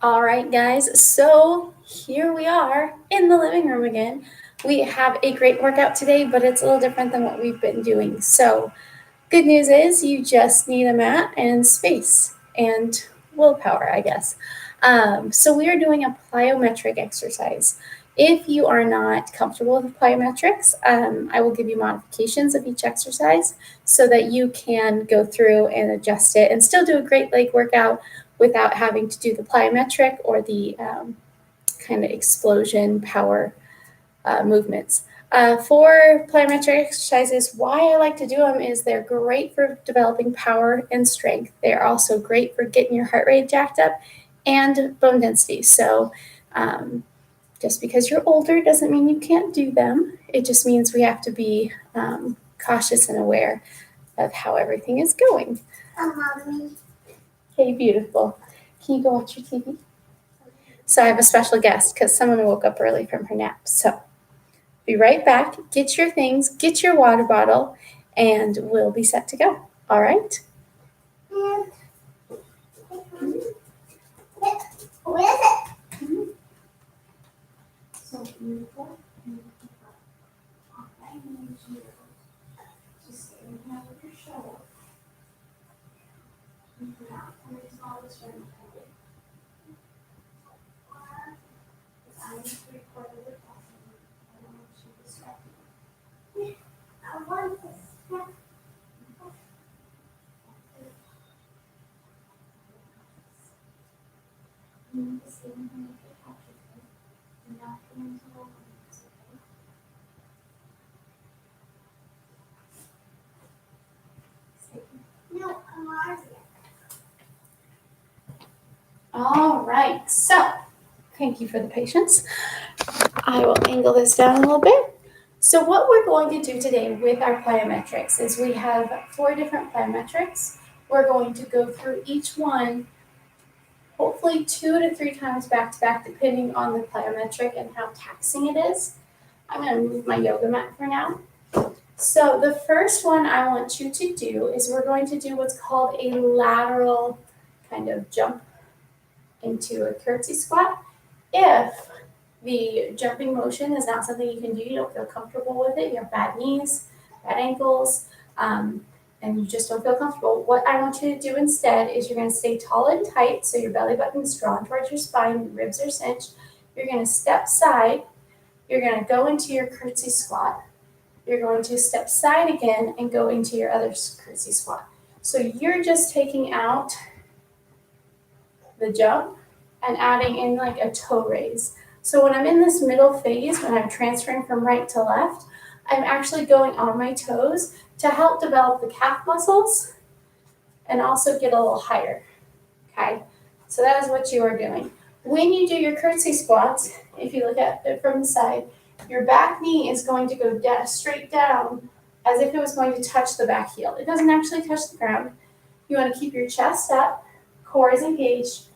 All right, guys, so here we are in the living room again. We have a great workout today, but it's a little different than what we've been doing. So, good news is you just need a mat and space and willpower, I guess. So, we are doing a plyometric exercise. If you are not comfortable with plyometrics, I will give you modifications of each exercise so that you can go through and adjust it and still do a great leg workout without having to do the plyometric or the kind of explosion power movements. For plyometric exercises, why I like to do them is they're great for developing power and strength. They're also great for getting your heart rate jacked up and bone density. So, just because you're older doesn't mean you can't do them. It just means we have to be cautious and aware of how everything is going. Mommy. Hey, beautiful. Can you go watch your TV? So I have a special guest because someone woke up early from her nap. So be right back. Get your things, get your water bottle, and we'll be set to go. All right? Where is it? So beautiful. I need you to stay in here with your show. Now, I'm going to call this room. I need to record the recording. I don't want you to distract me. I want this. You need to stay in here with your couches. Do not come into the room. No, I'm already. All right, so thank you for the patience. I will angle this down a little bit. So what we're going to do today with our plyometrics is we have 4 different plyometrics. We're going to go through each one hopefully 2 to 3 times back to back depending on the plyometric and how taxing it is. I'm going to move my yoga mat for now. So the first one I want you to do is we're going to do what's called a lateral kind of jump into a curtsy squat. If the jumping motion is not something you can do, you don't feel comfortable with it, you have bad knees, bad ankles, and you just don't feel comfortable, what I want you to do instead is you're going to stay tall and tight so your belly button is drawn towards your spine, your ribs are cinched. You're going to step side, you're going to go into your curtsy squat, you're going to step side again and go into your other curtsy squat. So you're just taking out the jump and adding in like a toe raise. So when I'm in this middle phase, when I'm transferring from right to left, I'm actually going on my toes to help develop the calf muscles and also get a little higher, okay? So that is what you are doing. When you do your curtsy squats, if you look at it from the side, your back knee is going to go straight down as if it was going to touch the back heel. It doesn't actually touch the ground. You want to keep your chest up, core is engaged,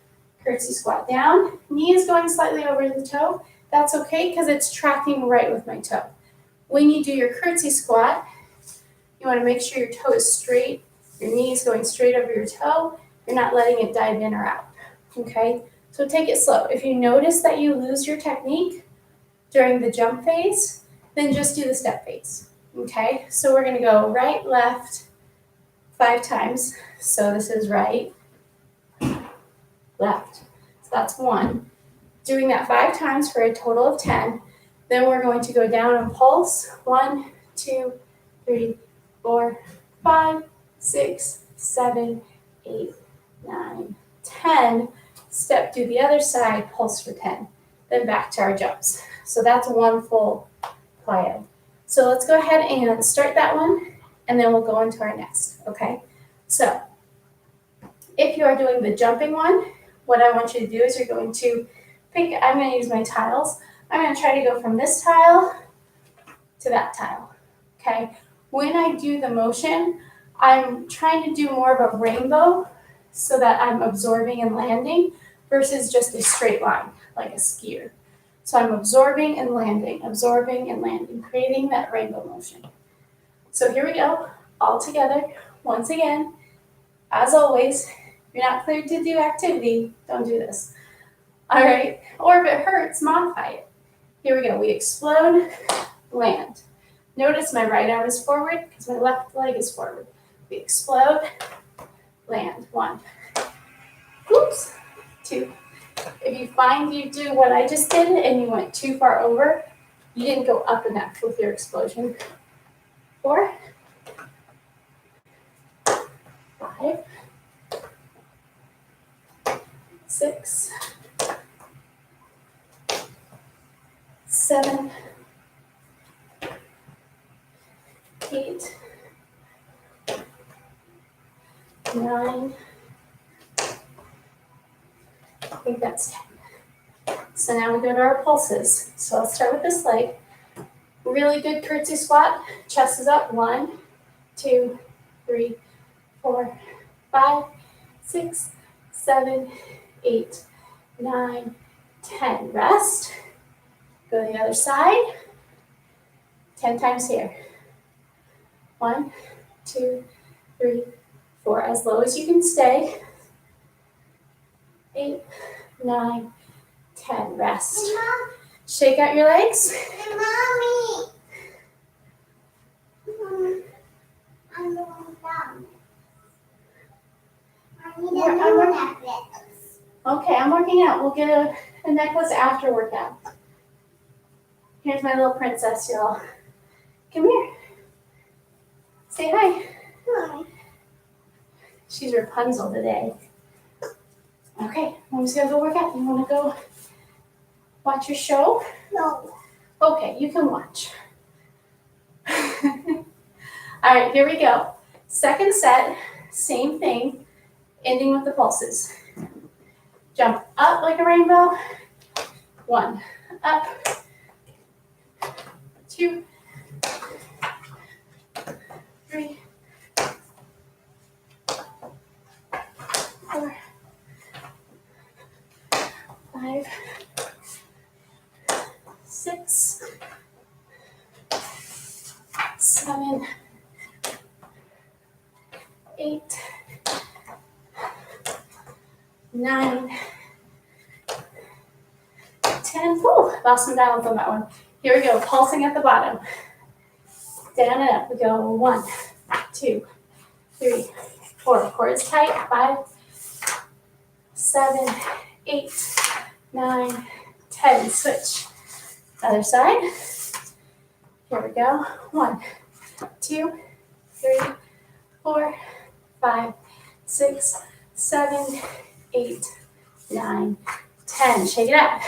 curtsy squat down, knee is going slightly over the toe. That's okay because it's tracking right with my toe. When you do your curtsy squat, you want to make sure your toe is straight, your knee is going straight over your toe, you're not letting it dive in or out, okay? So take it slow. If you notice that you lose your technique during the jump phase, then just do the step phase, okay? So we're gonna go right, left, 5 times. So this is right, left. So that's 1. Doing that 5 times for a total of 10. Then we're going to go down and pulse. 1, 2, 3, 4, 5, 6, 7, 8, 9, 10. Step to the other side, pulse for 10. Then back to our jumps. So that's 1 full plyo. So let's go ahead and start that one, and then we'll go into our next, okay? So if you are doing the jumping one, what I want you to do is you're going to I'm going to use my tiles. I'm going to try to go from this tile to that tile, okay? When I do the motion, I'm trying to do more of a rainbow so that I'm absorbing and landing versus just a straight line, like a skier. So I'm absorbing and landing, creating that rainbow motion. So here we go, all together. Once again, as always, if you're not cleared to do activity, don't do this. All right, or if it hurts, modify it. Here we go. We explode, land. Notice my right arm is forward because my left leg is forward. We explode, land. 1. Oops. 2. If you find you do what I just did and you went too far over, you didn't go up enough with your explosion. 4. 5. 6. 7. 8. 9. I think that's 10. So now we go to our pulses. So I'll start with this leg. Really good curtsy squat. Chest is up. 1, 2, 3, 4, 5, 6, 7, 8, 9, 10. Rest. Go to the other side. 10 times here. 1, 2, 3, 4. As low as you can stay. 8, 9, 10. Rest. Shake out your legs. Mommy. I'm the one down. I need a new necklace. Okay, I'm working out. We'll get a necklace after workout. Here's my little princess, y'all. Come here. Say hi. Hi. She's Rapunzel today. Okay, I'm just gonna go work out. You wanna go watch your show? No. Okay, you can watch. All right, here we go. Second set, same thing, ending with the pulses. Jump up like a rainbow. 1, up. 2, 3, 4, 5, 6, 7, 8, 9, 10. Whew, lost some balance on that one. Here we go, pulsing at the bottom. Down and up. We go 1, 2, 3, 4. Core is tight. 5, 7, 8, 9, 10. Switch. Other side. Here we go. 1, 2, 3, 4, 5, 6, 7, 8, 9, 10. Shake it out.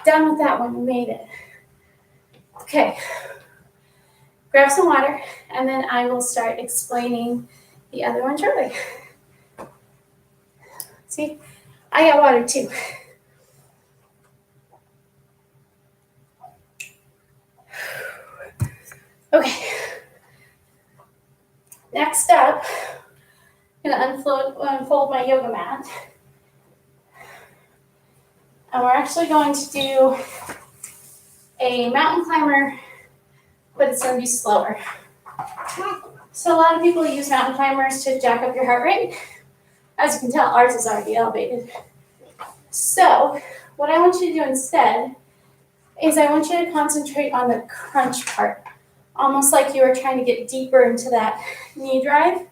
Done with that one. We made it. Okay. Grab some water, and then I will start explaining the other one shortly. See, I got water too. Okay. Next up, I'm gonna unfold my yoga mat. And we're actually going to do a mountain climber, but it's gonna be slower. So a lot of people use mountain climbers to jack up your heart rate. As you can tell, ours is already elevated. So what I want you to do instead is I want you to concentrate on the crunch part, almost like you were trying to get deeper into that knee drive.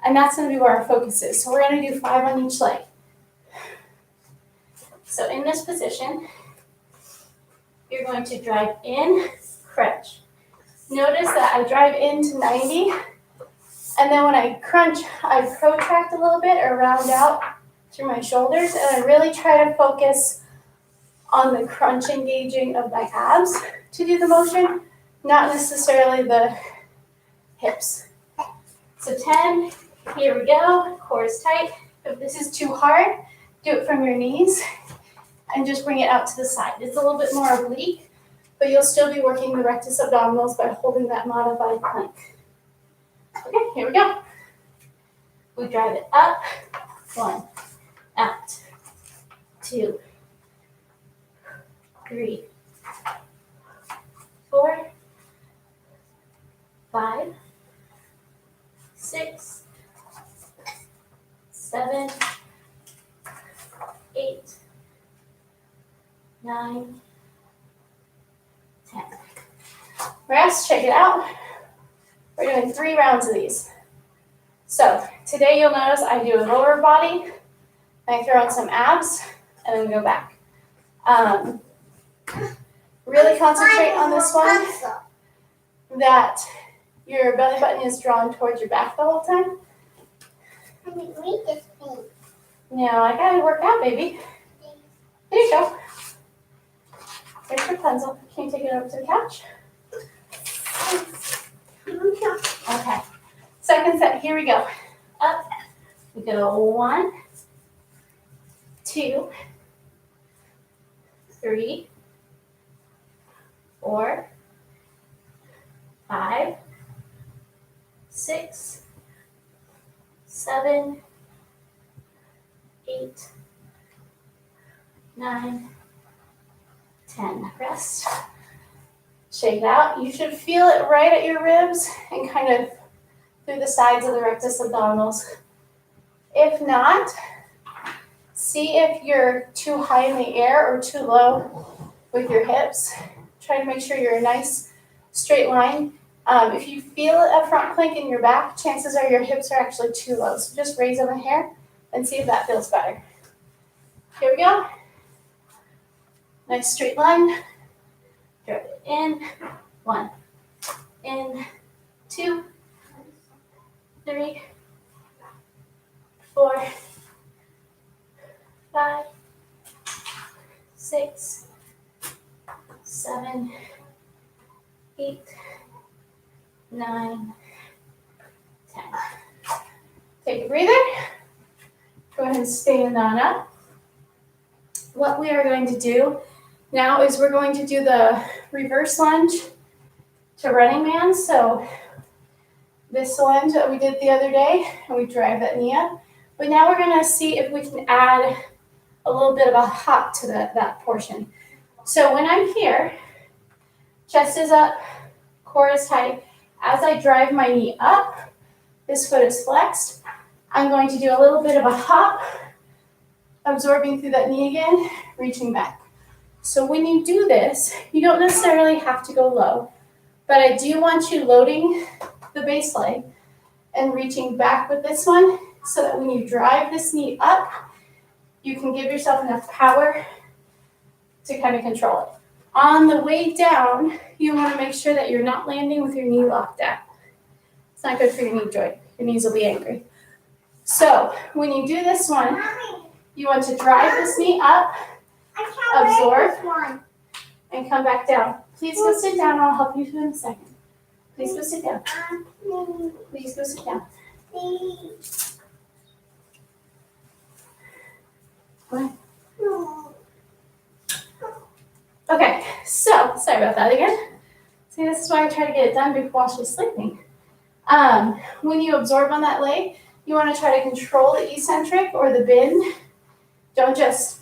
And that's gonna be where our focus is. So we're gonna do 5 on each leg. So in this position, you're going to drive in, crunch. Notice that I drive into 90, and then when I crunch, I protract a little bit or round out through my shoulders, and I really try to focus on the crunch engaging of my abs to do the motion, not necessarily the hips. So 10, here we go, core is tight. If this is too hard, do it from your knees and just bring it out to the side. It's a little bit more oblique, but you'll still be working the rectus abdominals by holding that modified plank. Okay, here we go. We drive it up, 1, out, 2, 3, 4, 5, 6, 7, 9, 10. Rest, check it out. We're doing 3 rounds of these. So today you'll notice I do a lower body, I throw in some abs, and then go back. Really concentrate on this one, that your belly button is drawn towards your back the whole time. I can read this thing. Now I gotta work out, baby. There you go. There's your pencil. Can you take it over to the couch? Okay. Second set, here we go. Up. We go 1, 2, 3, 4, 5, 6, 7, 8, 9, 10. Rest. Shake it out. You should feel it right at your ribs and kind of through the sides of the rectus abdominals. If not, see if you're too high in the air or too low with your hips. Try to make sure you're a nice straight line. If you feel a front plank in your back, chances are your hips are actually too low. So just raise them a hair and see if that feels better. Here we go. Nice straight line. Drop it in. 1, in, 2, 3, 4, 5, 6, 7, 8, 9, 10. Take a breather. Go ahead and stand on up. What we are going to do now is we're going to do the reverse lunge to running man. So this lunge that we did the other day, and we drive that knee up. But now we're going to see if we can add a little bit of a hop to that portion. So when I'm here, chest is up, core is tight. As I drive my knee up, this foot is flexed. I'm going to do a little bit of a hop, absorbing through that knee again, reaching back. So when you do this, you don't necessarily have to go low, but I do want you loading the base leg and reaching back with this one so that when you drive this knee up, you can give yourself enough power to kind of control it. On the way down, you want to make sure that you're not landing with your knee locked out. It's not good for your knee joint. Your knees will be angry. So when you do this one, you want to drive this knee up, absorb, and come back down. Please go sit down. I'll help you in a second. Please go sit down. Please go sit down. Go ahead. Okay, so sorry about that again. See, this is why I try to get it done before she's sleeping. When you absorb on that leg, you want to try to control the eccentric or the bend. Don't just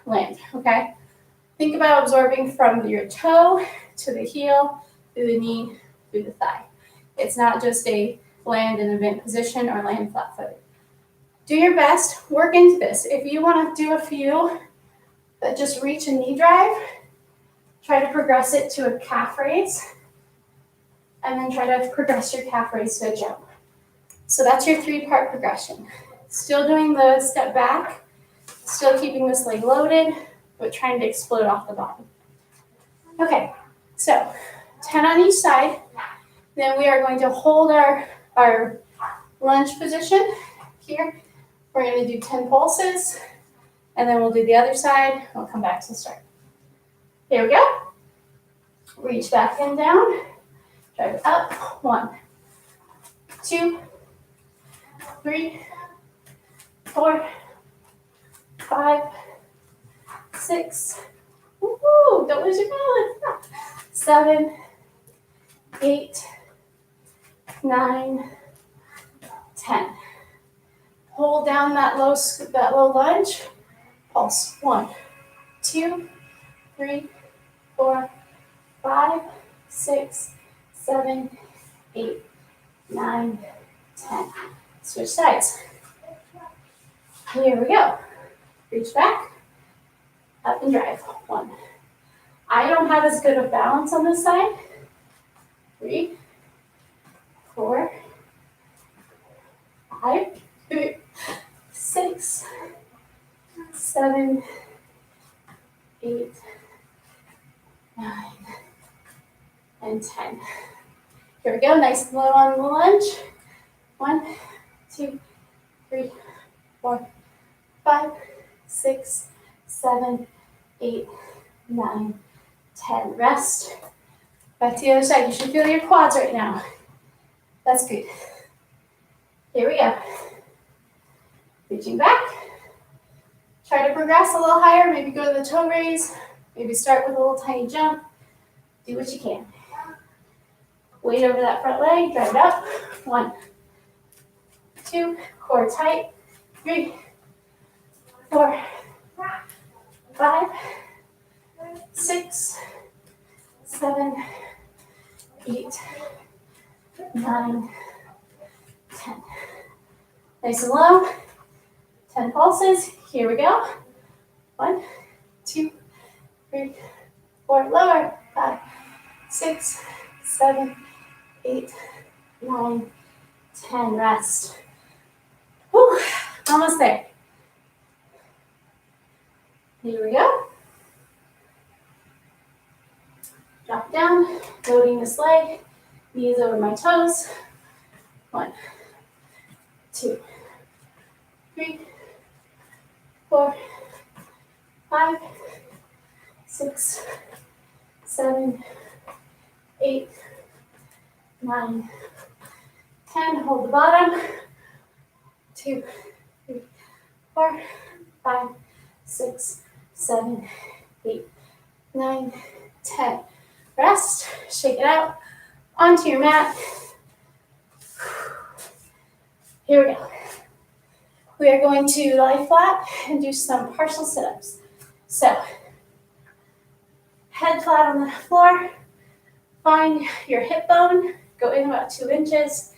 land, okay? Think about absorbing from your toe to the heel, through the knee, through the thigh. It's not just a land in a bent position or land flat-footed. Do your best, work into this. If you want to do a few that just reach a knee drive, try to progress it to a calf raise, and then try to progress your calf raise to a jump. So that's your 3-part progression. Still doing the step back, still keeping this leg loaded, but trying to explode off the bottom. Okay, so 10 on each side. Then we are going to hold our lunge position here. We're going to do 10 pulses, and then we'll do the other side. We'll come back to the start. Here we go. Reach back and down. Drive it up. 1, 2, 3, 4, 5, 6. Woo-hoo, don't lose your balance. 7, 8, 9, 10. Hold down that low lunge. Pulse. 1, 2, 3, 4, 5, 6, 7, 8, 9, 10. Switch sides. Here we go. Reach back. Up and drive. 1. I don't have as good of balance on this side. 3, 4, 5, 6, 7, 8, 9, and 10. Here we go. Nice and low on the lunge. 1, 2, 3, 4, 5, 6, 7, 8, 9, 10. Rest. Back to the other side. You should feel your quads right now. That's good. Here we go. Reaching back. Try to progress a little higher. Maybe go to the toe raise. Maybe start with a little tiny jump. Do what you can. Weight over that front leg. Drive it up. 1, 2. Core tight. 3, 4, 5, 6, 7, 8, 9, 10. Nice and low. 10 pulses. Here we go. 1, 2, 3, 4. Lower. 5, 6, 7, 8, 9, 10. Rest. Whew. Almost there. Here we go. Drop down, loading this leg, knees over my toes. 1, 2, 3, 4, 5, 6, 7, 8, 9, 10. Hold the bottom. 2, 3, 4, 5, 6, 7, 8, 9, 10. Rest. Shake it out. Onto your mat. Here we go. We are going to lie flat and do some partial sit-ups. So, head flat on the floor. Find your hip bone. Go in about 2 inches.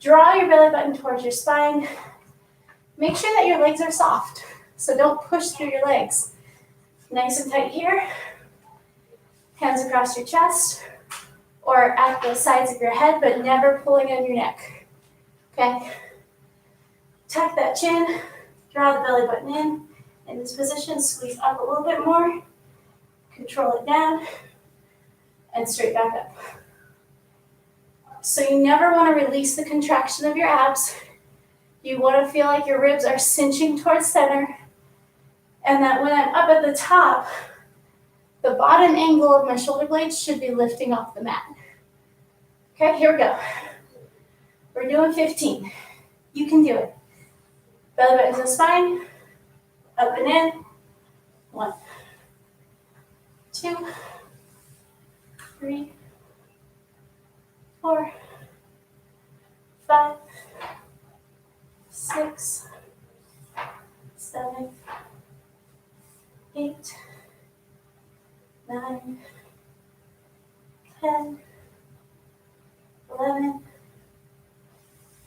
Draw your belly button towards your spine. Make sure that your legs are soft. So don't push through your legs. Nice and tight here. Hands across your chest or at the sides of your head, but never pulling on your neck. Okay? Tuck that chin. Draw the belly button in. In this position, squeeze up a little bit more. Control it down. And straight back up. So you never want to release the contraction of your abs. You want to feel like your ribs are cinching towards center. And that when I'm up at the top, the bottom angle of my shoulder blades should be lifting off the mat. Okay, here we go. We're doing 15. You can do it. Belly button to the spine. Up and in. 1, 2, 3, 4, 5, 6, 7, 8, 9, 10, 11,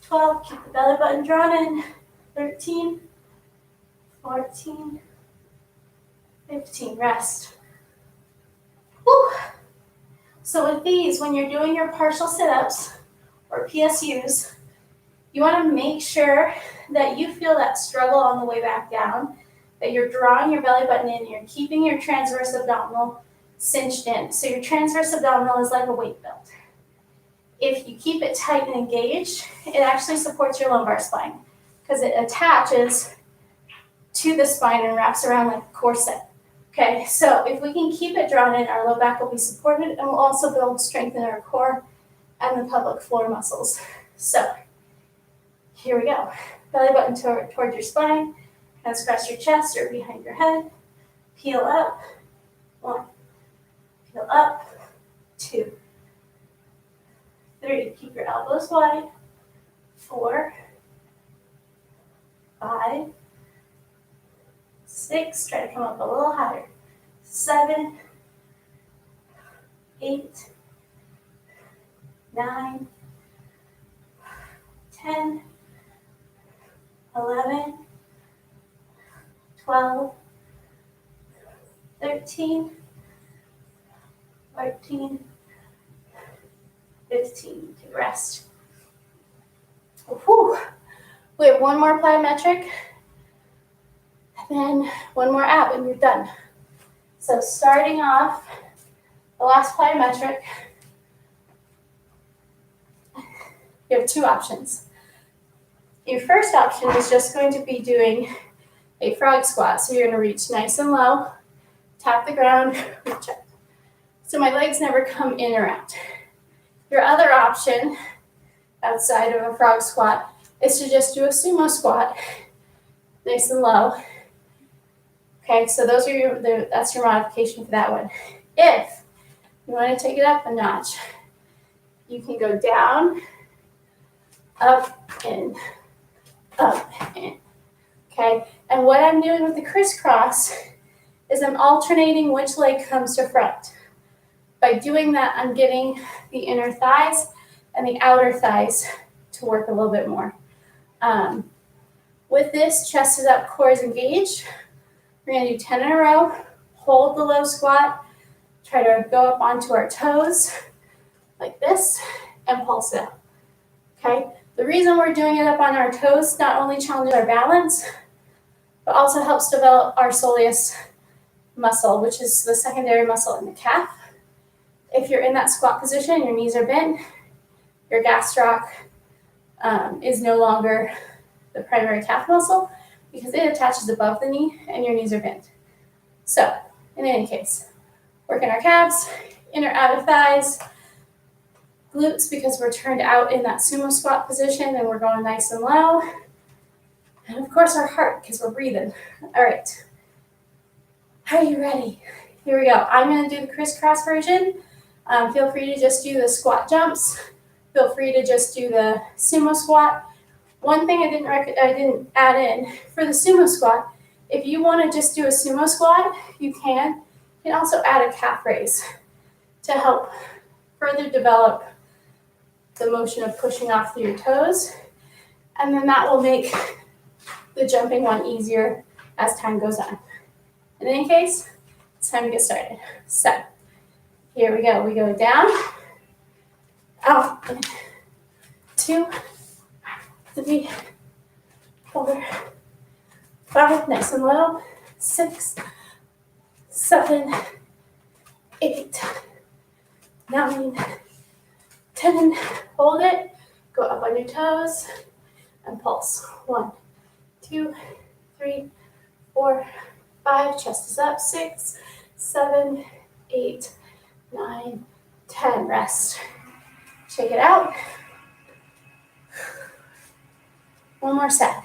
12. Keep the belly button drawn in. 13, 14, 15. Rest. Woo. So with these, when you're doing your partial sit-ups or PSUs, you want to make sure that you feel that struggle on the way back down, that you're drawing your belly button in, you're keeping your transverse abdominal cinched in. So your transverse abdominal is like a weight belt. If you keep it tight and engaged, it actually supports your lumbar spine because it attaches to the spine and wraps around like a corset. Okay, so if we can keep it drawn in, our low back will be supported and we'll also build strength in our core and the pelvic floor muscles. So here we go. Belly button toward your spine. Hands across your chest or behind your head. Peel up. 1. Peel up. 2. 3. Keep your elbows wide. 4. 5. 6. Try to come up a little higher. 7. 8. 9. 10. 11. 12. 13, 14, 15. Take a rest. Whew. We have one more plyometric, and then one more ab, and you're done. So starting off, the last plyometric, you have two options. Your first option is just going to be doing a frog squat. So you're going to reach nice and low, tap the ground, reach up. So my legs never come in or out. Your other option, outside of a frog squat, is to just do a sumo squat, nice and low. Okay, so those are that's your modification for that one. If you want to take it up a notch, you can go down, up, and up, and. Okay, and what I'm doing with the crisscross is I'm alternating which leg comes to front. By doing that, I'm getting the inner thighs and the outer thighs to work a little bit more. With this, chest is up, core is engaged. We're going to do 10 in a row, hold the low squat, try to go up onto our toes like this, and pulse it out. Okay, the reason we're doing it up on our toes not only challenges our balance, but also helps develop our soleus muscle, which is the secondary muscle in the calf. If you're in that squat position, your knees are bent, your gastroc is no longer the primary calf muscle because it attaches above the knee and your knees are bent. So, in any case, working our calves, inner outer thighs, glutes because we're turned out in that sumo squat position and we're going nice and low. And of course our heart because we're breathing. All right. Are you ready? Here we go. I'm going to do the crisscross version. Feel free to just do the squat jumps. Feel free to just do the sumo squat. One thing I didn't add in for the sumo squat, if you want to just do a sumo squat, you can. You can also add a calf raise to help further develop the motion of pushing off through your toes. And then that will make the jumping one easier as time goes on. In any case, it's time to get started. So, here we go. We go down, out, 2, 3, 4, 5, nice and low, 6, 7, 8, 9, 10, hold it, go up on your toes, and pulse. 1, 2, 3, 4, 5, chest is up, 6, 7, 8, 9, 10, rest. Shake it out. One more set.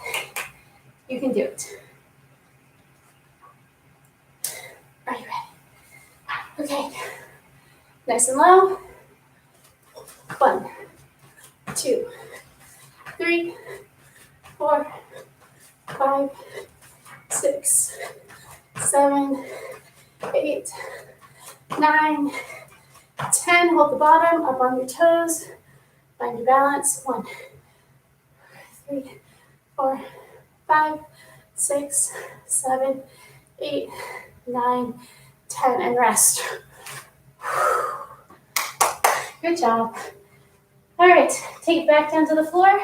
You can do it. Are you ready? Okay. Nice and low. 1, 2, 3, 4, 5, 6, 7, 8, 9, 10. Hold the bottom up on your toes. Find your balance. 1, 3, 4, 5, 6, 7, 8, 9, 10, and rest. Good job. All right, take it back down to the floor.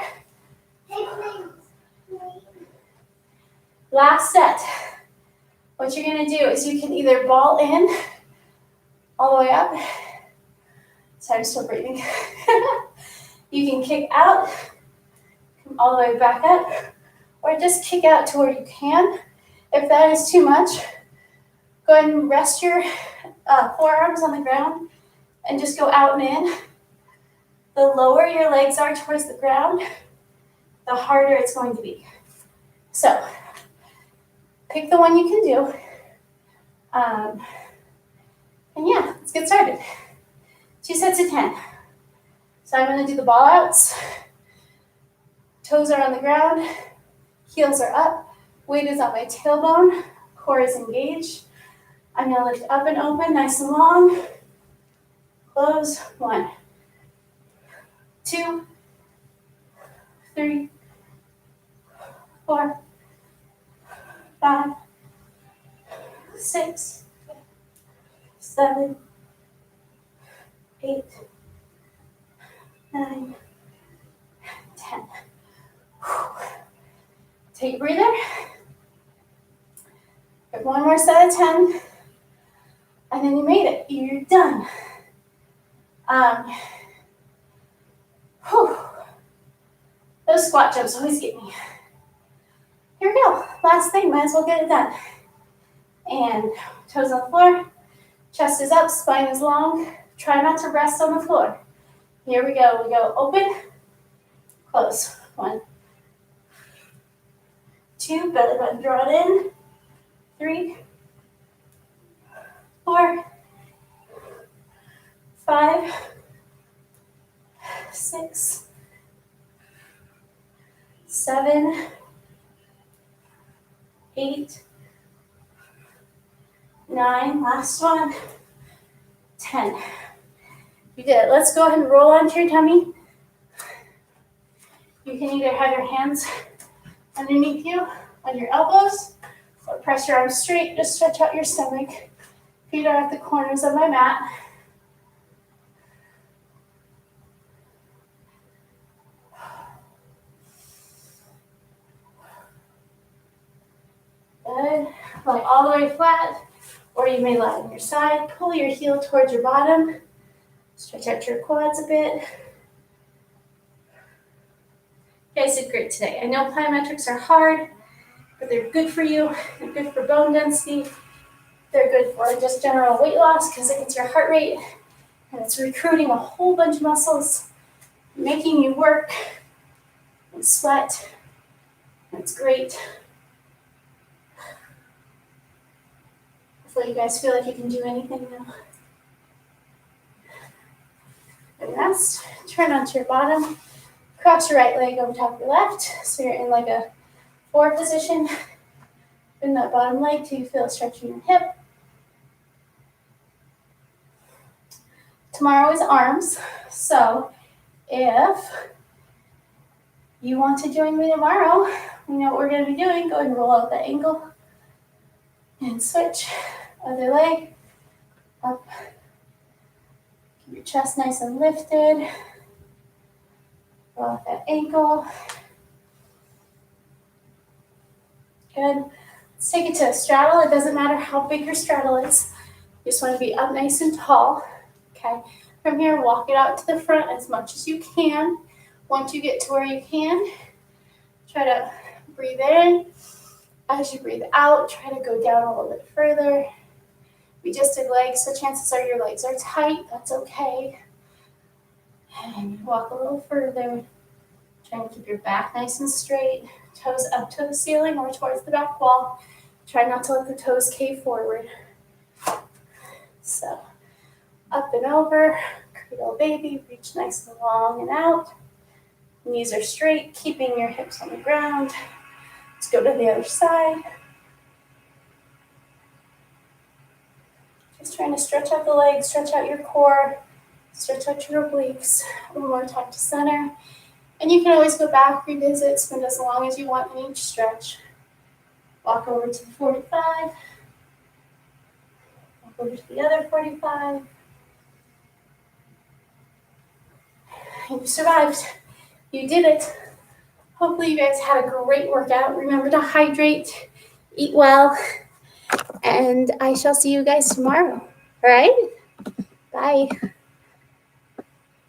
Last set. What you're going to do is you can either ball in all the way up. So I'm still breathing. You can kick out, come all the way back up, or just kick out to where you can. If that is too much, go ahead and rest your forearms on the ground and just go out and in. The lower your legs are towards the ground, the harder it's going to be. So, pick the one you can do. And yeah, let's get started. 2 sets of 10. So I'm going to do the ball outs. Toes are on the ground, heels are up, weight is on my tailbone, core is engaged. I'm going to lift up and open, nice and long. Close. 1, 2, 3, 4, 5, 6, 7, 8, 9, 10. Take a breather. Get one more set of 10. And then you made it. You're done. Those squat jumps always get me. Here we go. Last thing. Might as well get it done. And toes on the floor. Chest is up. Spine is long. Try not to rest on the floor. Here we go. We go open. Close. 1, 2. Belly button drawn in. 3, 4, 5, 6, 7, 8, 9, last one, 10. You did it. Let's go ahead and roll onto your tummy. You can either have your hands underneath you on your elbows or press your arms straight. Just stretch out your stomach. Feet are at the corners of my mat. Good. Lie all the way flat, or you may lie on your side. Pull your heel towards your bottom. Stretch out your quads a bit. You guys did great today. I know plyometrics are hard, but they're good for you. They're good for bone density. They're good for just general weight loss because it gets your heart rate, and it's recruiting a whole bunch of muscles, making you work and sweat. It's great. Hopefully you guys feel like you can do anything now. And rest. Turn onto your bottom. Cross your right leg over top of your left. So you're in like a 4 position. Bend that bottom leg till you feel a stretch in your hip. Tomorrow is arms. So if you want to join me tomorrow, we know what we're going to be doing. Go ahead and roll out that ankle. And switch. Other leg. Up. Keep your chest nice and lifted. Roll out that ankle. Good. Let's take it to a straddle. It doesn't matter how big your straddle is. You just want to be up nice and tall. Okay. From here, walk it out to the front as much as you can. Once you get to where you can, try to breathe in. As you breathe out, try to go down a little bit further. We just did legs, so chances are your legs are tight. That's okay. And walk a little further. Trying to keep your back nice and straight. Toes up to the ceiling or towards the back wall. Try not to let the toes cave forward. So, up and over. Cradle baby. Reach nice and long and out. Knees are straight, keeping your hips on the ground. Let's go to the other side. Just trying to stretch out the legs, stretch out your core, stretch out your obliques. One more time to center. And you can always go back, revisit, spend as long as you want in each stretch. Walk over to the 45. Walk over to the other 45. And you survived. You did it. Hopefully you guys had a great workout. Remember to hydrate, eat well, and I shall see you guys tomorrow. All right? Bye.